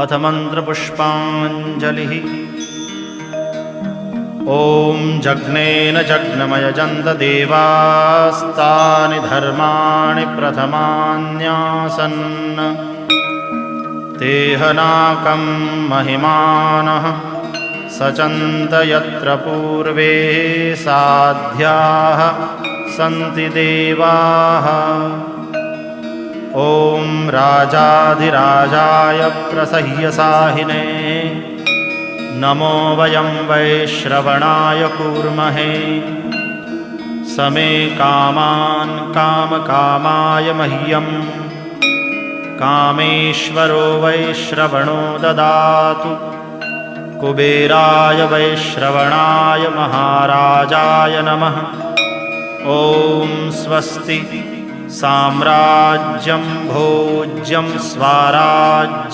अथ मन्त्रपुष्पाञ्जलिः। ॐ जग्नेन जग्नमयजन्त देवास्तानि धर्माणि प्रथमान्यासन् तेहनाकं महिमानः सचन्त यत्र पूर्वे साध्याः सन्ति देवाः। ॐ राजाधिराजाय प्रसह्यसाहिने नमो वयं वैश्रवणाय कूर्महे। समे कामान् कामकामाय मह्यं कामेश्वरो वैश्रवणो ददातु। कुबेराय वैश्रवणाय महाराजाय नमः। ॐ स्वस्ति। साम्राज्यं भोज्यं स्वाराज्यं